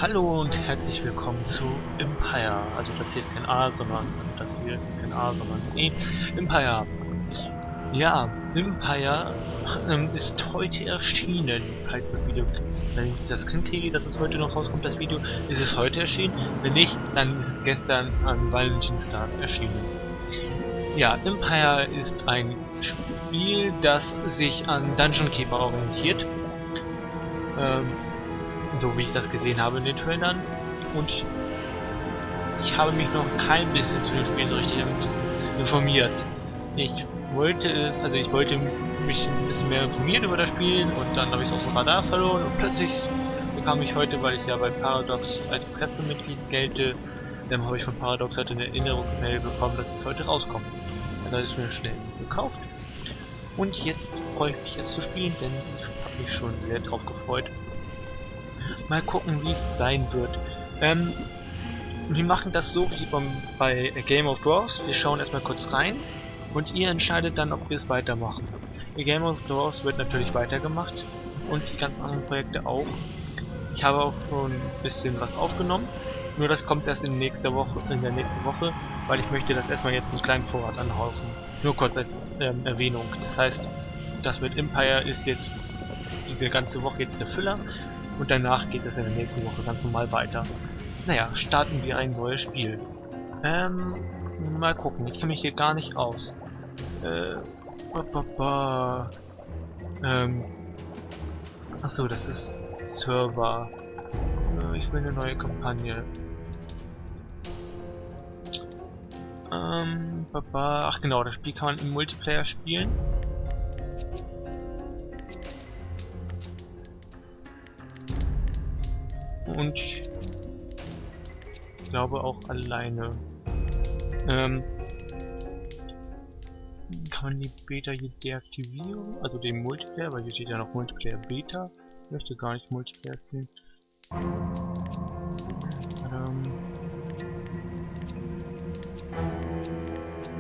Hallo und herzlich willkommen zu Empire. Also das hier ist kein A, sondern das hier ist kein A, sondern E. Empire. Ja, Empire ist heute erschienen, falls das Video, wenn ich das hinkriege, dass es heute noch rauskommt, das Video, ist es heute erschienen. Wenn nicht, dann ist es gestern am Valentinstag erschienen. Ja, Empire ist ein Spiel, das sich an Dungeon Keeper orientiert. So wie ich das gesehen habe in den Trailern, und ich habe mich noch kein bisschen zu dem Spiel so richtig informiert. Ich wollte mich ein bisschen mehr informieren über das Spiel, und dann habe ich es aus dem Radar verloren, und plötzlich bekam ich heute, weil ich ja bei Paradox als Pressemitglied gelte, habe ich von Paradox heute eine Erinnerungsmail bekommen, dass es heute rauskommt. Da ist mir schnell gekauft, und jetzt freue ich mich, es zu spielen, denn ich habe mich schon sehr drauf gefreut. Mal gucken, wie es sein wird. Wir machen das so wie bei Game of Thrones. Wir schauen erstmal kurz rein und ihr entscheidet dann, ob wir es weitermachen. Game of Thrones wird natürlich weitergemacht und die ganzen anderen Projekte auch. Ich habe auch schon ein bisschen was aufgenommen, nur das kommt erst in der nächsten Woche, weil ich möchte das erstmal jetzt einen kleinen Vorrat anhaufen. Nur kurz als Erwähnung. Das heißt, das mit Empire ist jetzt diese ganze Woche jetzt der Füller. Und danach geht es in der nächsten Woche ganz normal weiter. Naja, starten wir ein neues Spiel. Mal gucken, ich kenne mich hier gar nicht aus. Achso, das ist Server. Ich will eine neue Kampagne. Ach genau, das Spiel kann man im Multiplayer spielen. Und ich glaube auch alleine. Kann man die Beta hier deaktivieren? Also den Multiplayer, weil hier steht ja noch Multiplayer Beta. Ich möchte gar nicht Multiplayer spielen.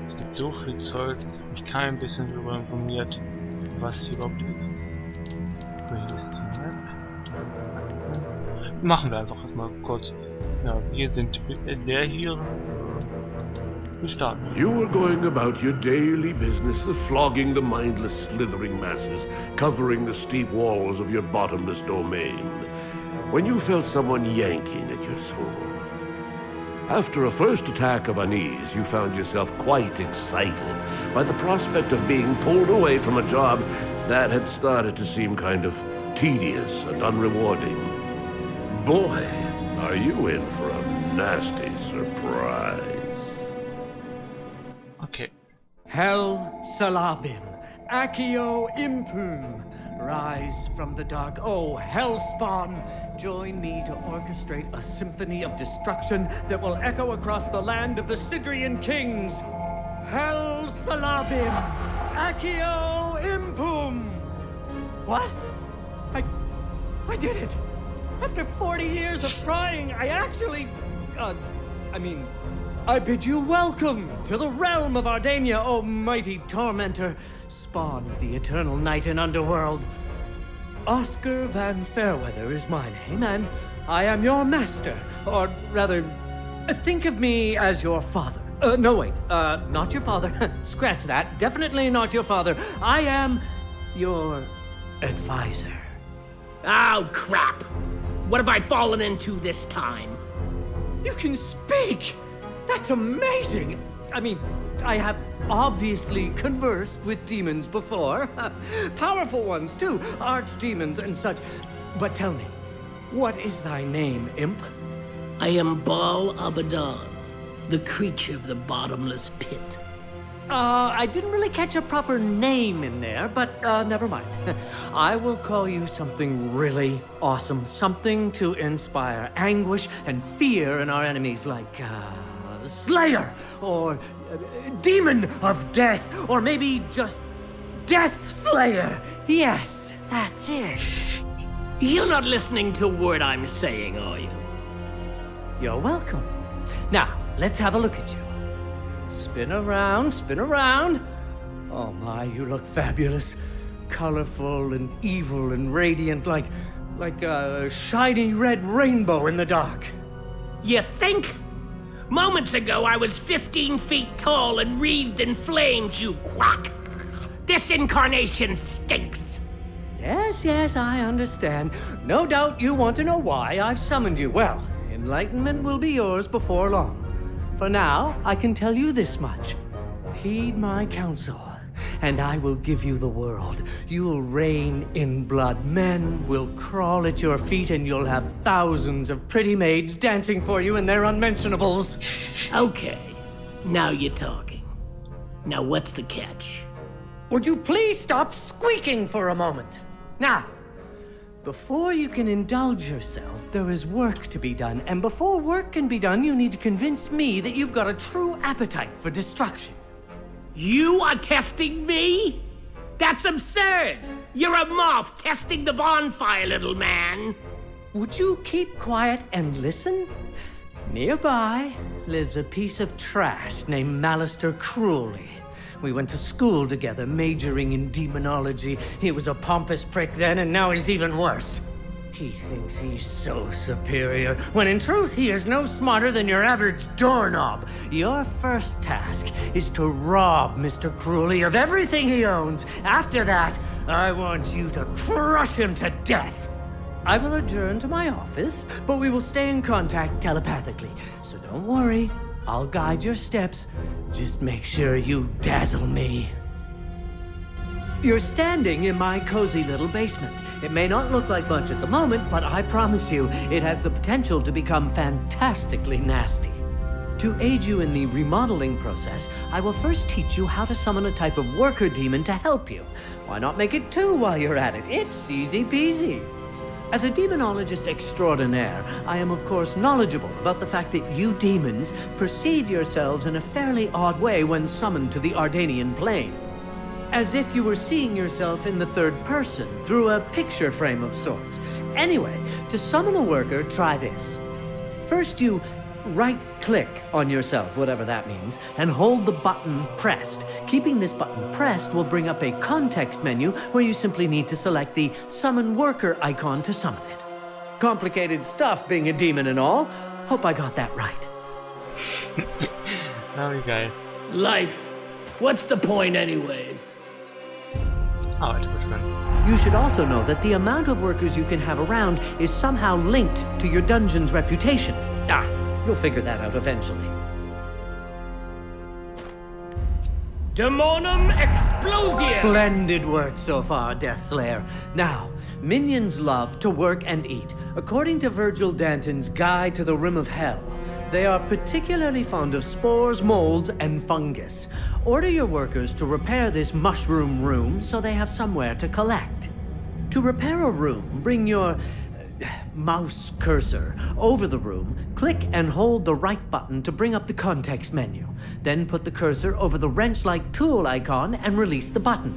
Es gibt so viel Zeug, ich habe mich kein bisschen darüber informiert, was hier überhaupt ist. Hier ist die Map. Machen wir einfach erstmal kurz. Ja, wir sind der hier. Wir starten. You were going about your daily business of flogging the mindless, slithering masses, covering the steep walls of your bottomless domain, when you felt someone yanking at your soul. After a first attack of unease, you found yourself quite excited by the prospect of being pulled away from a job that had started to seem kind of tedious and unrewarding. Boy, are you in for a nasty surprise. Okay. Hell Salabim, Accio Impum, rise from the dark. Oh, Hellspawn, join me to orchestrate a symphony of destruction that will echo across the land of the Sidrian kings. Hell Salabim, Accio Impum. What? I did it! After 40 years of trying, I actually... I bid you welcome to the realm of Ardania, O mighty tormentor, spawn of the eternal night and underworld. Oscar Van Fairweather is my name, and I am your master, or rather, think of me as your father. No wait, not your father. Scratch that, definitely not your father. I am your advisor. Oh, crap! What have I fallen into this time? You can speak! That's amazing! I mean, I have obviously conversed with demons before. Powerful ones, too. Archdemons and such. But tell me, what is thy name, imp? I am Baal-Abaddon, the creature of the bottomless pit. I didn't really catch a proper name in there, but never mind. I will call you something really awesome. Something to inspire anguish and fear in our enemies, like, Slayer, or Demon of Death, or maybe just Death Slayer. Yes, that's it. You're not listening to a word I'm saying, are you? You're welcome. Now, let's have a look at you. Spin around, spin around. Oh my, you look fabulous. Colorful and evil and radiant, like Like a shiny red rainbow in the dark. You think? Moments ago, I was 15 feet tall and wreathed in flames, you quack! This incarnation stinks! Yes, I understand. No doubt you want to know why I've summoned you. Well, enlightenment will be yours before long. For now, I can tell you this much. Heed my counsel, and I will give you the world. You'll reign in blood. Men will crawl at your feet, and you'll have thousands of pretty maids dancing for you in their unmentionables. Okay, now you're talking. Now what's the catch? Would you please stop squeaking for a moment? Now, before you can indulge yourself, there is work to be done. And before work can be done, you need to convince me that you've got a true appetite for destruction. You are testing me? That's absurd! You're a moth testing the bonfire, little man! Would you keep quiet and listen? Nearby lives a piece of trash named Malister Cruelly. We went to school together, majoring in demonology. He was a pompous prick then, and now he's even worse. He thinks he's so superior, when in truth he is no smarter than your average doorknob. Your first task is to rob Mr. Cruelly of everything he owns. After that, I want you to crush him to death. I will adjourn to my office, but we will stay in contact telepathically. So don't worry, I'll guide your steps. Just make sure you dazzle me. You're standing in my cozy little basement. It may not look like much at the moment, but I promise you, it has the potential to become fantastically nasty. To aid you in the remodeling process, I will first teach you how to summon a type of worker demon to help you. Why not make it two while you're at it? It's easy peasy. As a demonologist extraordinaire, I am of course knowledgeable about the fact that you demons perceive yourselves in a fairly odd way when summoned to the Ardanian plane. As if you were seeing yourself in the third person, through a picture frame of sorts. Anyway, to summon a worker, try this. First you right-click on yourself, whatever that means, and hold the button pressed. Keeping this button pressed will bring up a context menu where you simply need to select the Summon Worker icon to summon it. Complicated stuff being a demon and all. Hope I got that right. Na, wie geil. Life. What's the point anyways? Ah, weiter beschwören. You should also know that the amount of workers you can have around is somehow linked to your dungeon's reputation. You'll figure that out eventually. Demonum Explosion! Splendid work so far, Deathslayer. Now, minions love to work and eat. According to Virgil Danton's Guide to the Rim of Hell, they are particularly fond of spores, molds, and fungus. Order your workers to repair this mushroom room so they have somewhere to collect. To repair a room, bring your mouse cursor over the room, click and hold the right button to bring up the context menu. Then put the cursor over the wrench-like tool icon and release the button.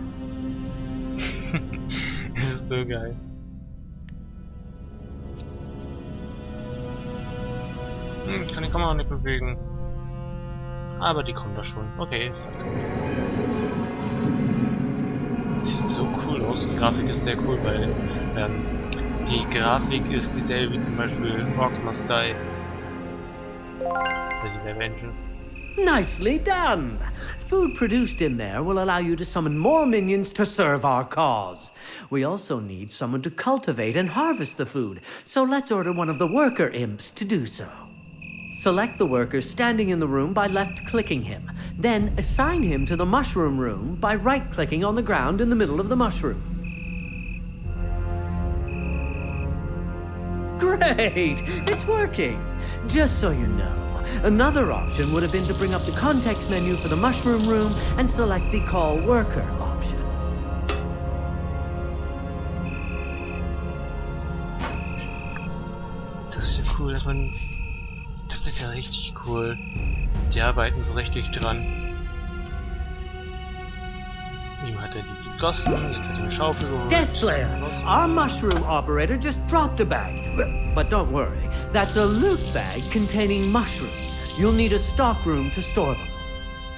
Das ist so geil. Ich kann die Kamera nicht bewegen. Aber die kommt da schon. Okay. Sieht so cool aus. Die Grafik ist sehr cool, weil die Grafik ist dieselbe wie zum Beispiel Orcs Must Die. Also dieselbe Engine. Nicely done! Food produced in there will allow you to summon more minions to serve our cause. We also need someone to cultivate and harvest the food, so let's order one of the worker imps to do so. Select the worker standing in the room by left-clicking him. Then assign him to the mushroom room by right-clicking on the ground in the middle of the mushroom. Great! It's working! Just so you know, another option would have been to bring up the context menu for the mushroom room and select the Call Worker option. Das ist ja cool, dass man... Das ist ja richtig cool. Die arbeiten so richtig dran. Ihm hat er die gegossen, jetzt hat er eine Schaufel geholt. Deathslayer, our mushroom operator just dropped a bag. But don't worry, that's a loot bag containing mushrooms. You'll need a stockroom to store them.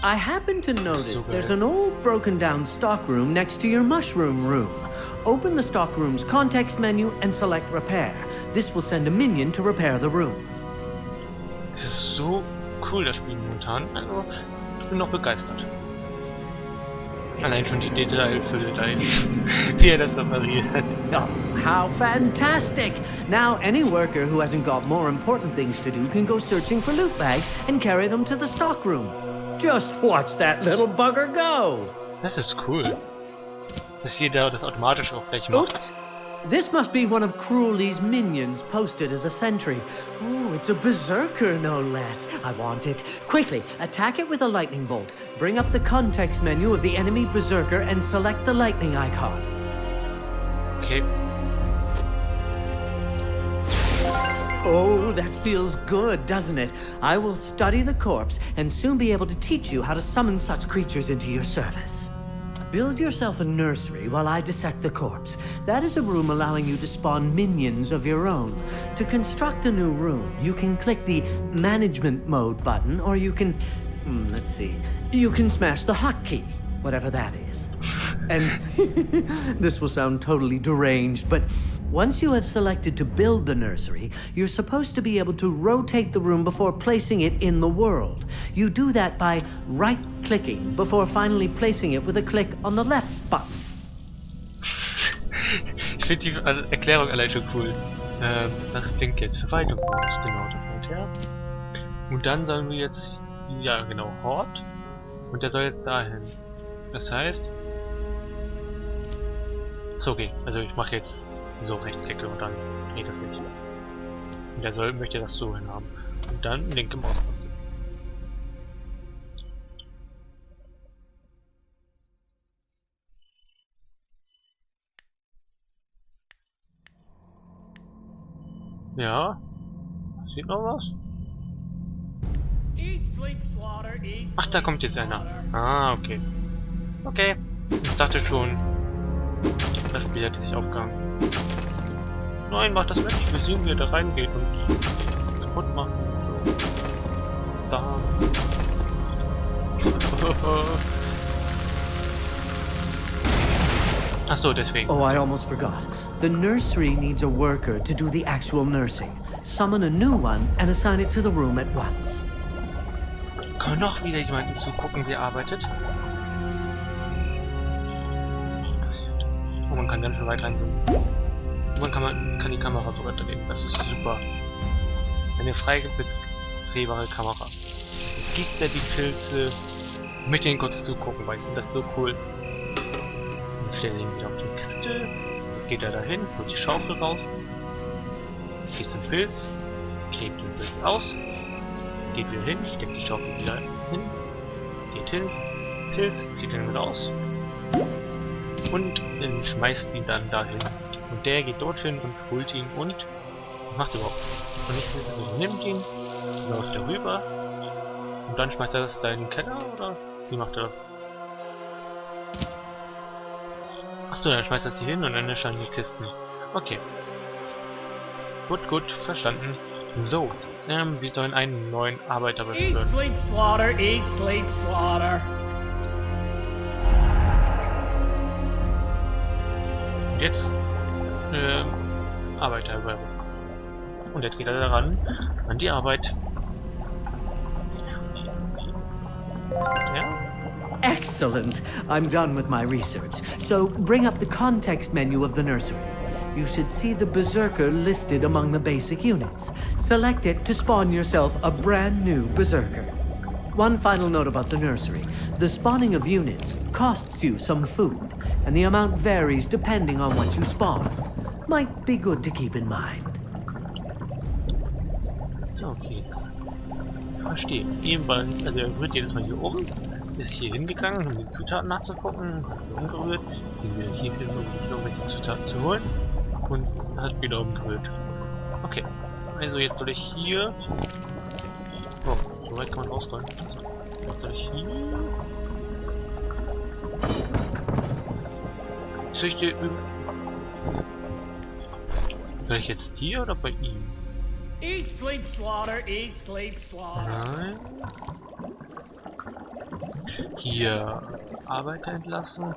I happen to notice So there's geil. an old broken down stockroom next to your mushroom room. Open the stockroom's context menu and select repair. This will send a minion to repair the room. Das ist so cool, das Spiel momentan. Also, ich bin noch begeistert. Allein schon die Detailfülle dahin, wie er das repariert. Oh, how fantastic! Now any worker who hasn't got more important things to do can go searching for loot bags and carry them to the stockroom. Just watch that little bugger go! Das ist cool. Dass jeder das automatisch auch gleich macht. Oops! This must be one of Cruelly's minions posted as a sentry. Oh, it's a berserker, no less. I want it. Quickly, attack it with a lightning bolt. Bring up the context menu of the enemy berserker and select the lightning icon. Okay. Oh, that feels good, doesn't it? I will study the corpse and soon be able to teach you how to summon such creatures into your service. Build yourself a nursery while I dissect the corpse. That is a room allowing you to spawn minions of your own. To construct a new room, you can click the Management Mode button, or you can... let's see. You can smash the hotkey, whatever that is. And this will sound totally deranged, but once you have selected to build the nursery, you're supposed to be able to rotate the room before placing it in the world. You do that by right-clicking before finally placing it with a click on the left button. Ich finde die Erklärung allein schon cool. Das blinkt jetzt Verwaltung. Genau, das wollte er. Und dann sollen wir jetzt, ja genau, Hort. Und der soll jetzt dahin. Das heißt... So, okay, also ich mache jetzt so rechtsklicke und dann geht das nicht. Und der möchte das so hinhaben. Und dann linke Maustaste. Ja. Sieht noch was? Ach, da kommt jetzt einer. Ah, okay. Okay. Ich dachte schon, das Spiel hätte sich aufgehangen. Nein, mach das nicht. Wir sehen, wie er da reingeht und kaputt macht. Da. Ach so, deswegen. Oh, I almost forgot. The nursery needs a worker to do the actual nursing. Summon a new one and assign it to the room at once. Kann noch wieder jemanden zugucken, wie er arbeitet? Oh, man kann ganz schön weit reinzoomen. Man kann die Kamera sogar drehen. Das ist super. Eine frei betretbare Kamera. Jetzt gießt er die Pilze. Ich möchte ihn kurz zugucken, weil ich finde das so cool. Dann stelle ich ihn wieder auf die Kiste. Jetzt geht er dahin, holt die Schaufel raus. Geht zum Pilz. Klebt den Pilz aus. Geht wieder hin, steckt die Schaufel wieder hin. Geht hin. Pilz, zieht ihn raus. Und schmeißt ihn dann dahin. Und der geht dorthin und holt ihn und macht überhaupt. Und ich nimmt ihn, läuft darüber und dann schmeißt er das da in den Keller oder wie macht er das? Achso, dann schmeißt er das hier hin und dann erscheinen die Kisten. Okay. Gut, verstanden. So, wir sollen einen neuen Arbeiter beschwören. Eat, sleep, slaughter, eat, sleep, slaughter. Und jetzt Arbeiter überrufen. Und jetzt geht er daran, an die Arbeit. Ja? Excellent. I'm done with my research. So bring up the context menu of the nursery. You should see the berserker listed among the basic units. Select it to spawn yourself a brand new berserker. One final note about the nursery. The spawning of units costs you some food, and the amount varies depending on what you spawn. Might be good to keep in mind. So geht's. Verstehe. Ebenfalls, also er rührt jedes Mal hier um, ist hier hingegangen, um die Zutaten nachzugucken, hat wieder umgerührt, ging wieder hier hin, um hier irgendwelche Zutaten zu holen und hat wieder umgerührt. Okay, also jetzt soll ich hier... Oh, so weit kann man rausrollen. Jetzt soll ich hier... Soll ich jetzt hier oder bei ihm? Eat, sleep, slaughter, eat, sleep, slaughter. Nein. Hier Arbeiterentlassung,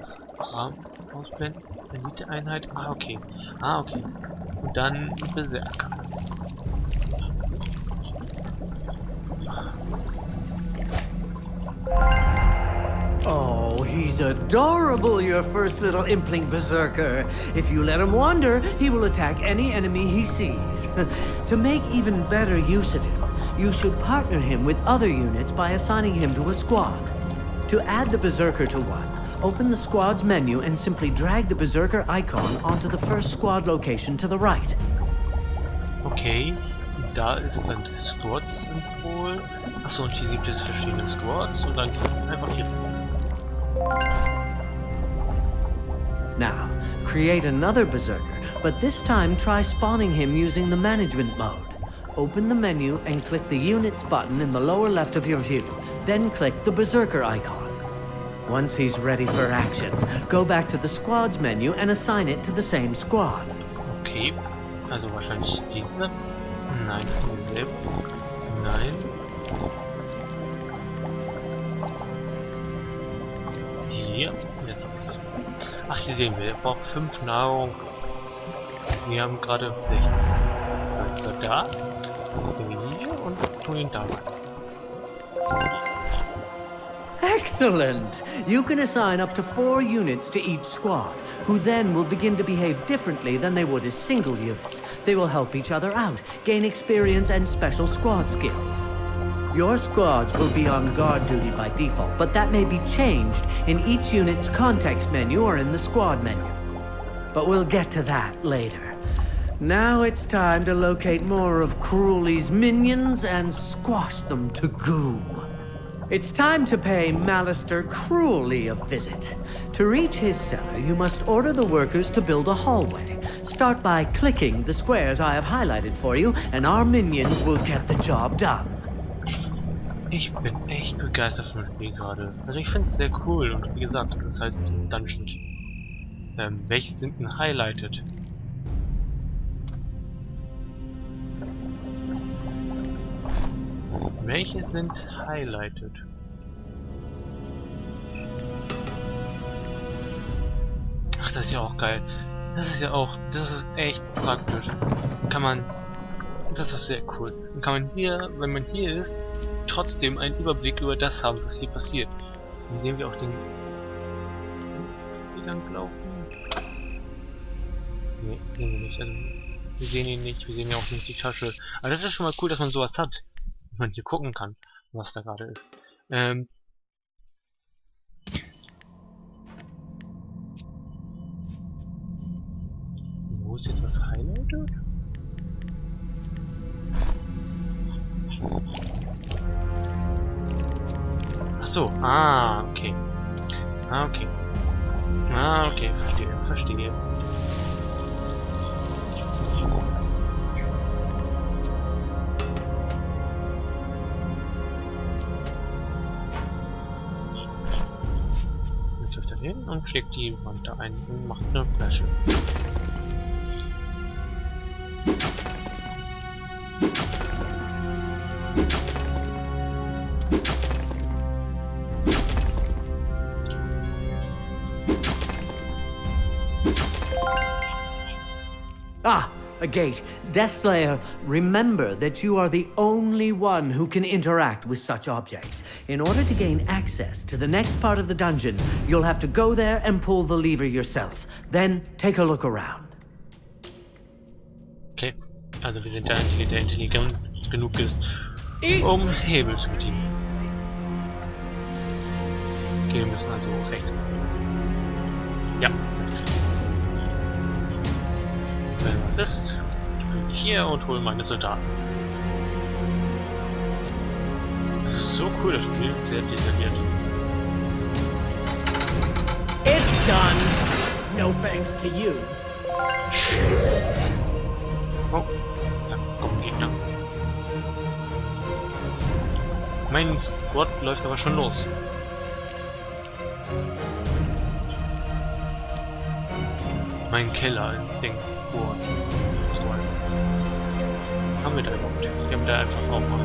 Raum ausblenden, Eliteeinheit. Ah, okay. Ah, okay. Und dann Berserker. Oh, he's adorable, your first little impling berserker. If you let him wander, he will attack any enemy he sees. To make even better use of him, you should partner him with other units by assigning him to a squad. To add the berserker to one, open the squad's menu and simply drag the berserker icon onto the first squad location to the right. Okay, da ist dann das Squad-Symbol. Achso, und hier gibt es verschiedene Squads und dann einfach hier. Now, create another berserker, but this time try spawning him using the management mode. Open the menu and click the Units button in the lower left of your view. Then click the berserker icon. Once he's ready for action, go back to the squads menu and assign it to the same squad. Okay, also wahrscheinlich diese. Nein, das ist dieselbe. Nein. Hier, jetzt habe ich es. Ach, hier sehen wir, er braucht 5 Nahrung. Wir haben gerade 16. Dann ist er da. Dann gehen wir hier und tun ihn da rein. Excellent! You can assign up to 4 units to each squad, who then will begin to behave differently than they would as single units. They will help each other out, gain experience and special squad skills. Your squads will be on guard duty by default, but that may be changed in each unit's context menu or in the squad menu. But we'll get to that later. Now it's time to locate more of Cruelly's minions and squash them to goo. It's time to pay Malister Cruelly a visit. To reach his cellar, you must order the workers to build a hallway. Start by clicking the squares I have highlighted for you, and our minions will get the job done. Ich bin echt begeistert vom Spiel gerade. Also ich finde es sehr cool und wie gesagt, das ist halt so ein Dungeon. Welche sind denn highlighted? Welche sind highlighted? Ach, das ist ja auch geil. Das ist echt praktisch. Das ist sehr cool. Dann kann man hier, wenn man hier ist, trotzdem einen Überblick über das haben, was hier passiert. Dann sehen wir auch den... Wie lang laufen? Ne, sehen wir nicht. Also, wir sehen ihn nicht. Wir sehen ja auch nicht die Tasche. Aber das ist schon mal cool, dass man sowas hat. Dass man hier gucken kann, was da gerade ist. Wo ist jetzt was highlighted? Ach so, okay. Okay. Okay, verstehe. Jetzt läuft er hin und schlägt die Wand da ein und macht eine Flasche. Ah, a gate. Deathslayer, remember that you are the only one who can interact with such objects. In order to gain access to the next part of the dungeon, you'll have to go there and pull the lever yourself. Then take a look around. Okay, also wir sind der Einzige, der intelligent genug ist, um Hebel zu bedienen. Okay, wir müssen also rechts. Ja. Wenn was ist, bin ich hier und hole meine Soldaten. Das ist so cool, das Spiel, sehr detailliert. It's done. No thanks to you. Oh, da kommen Gegner. Mein Squad läuft aber schon los. Mein Killerinstinkt. Was haben wir da überhaupt? Wir haben da einfach auch mal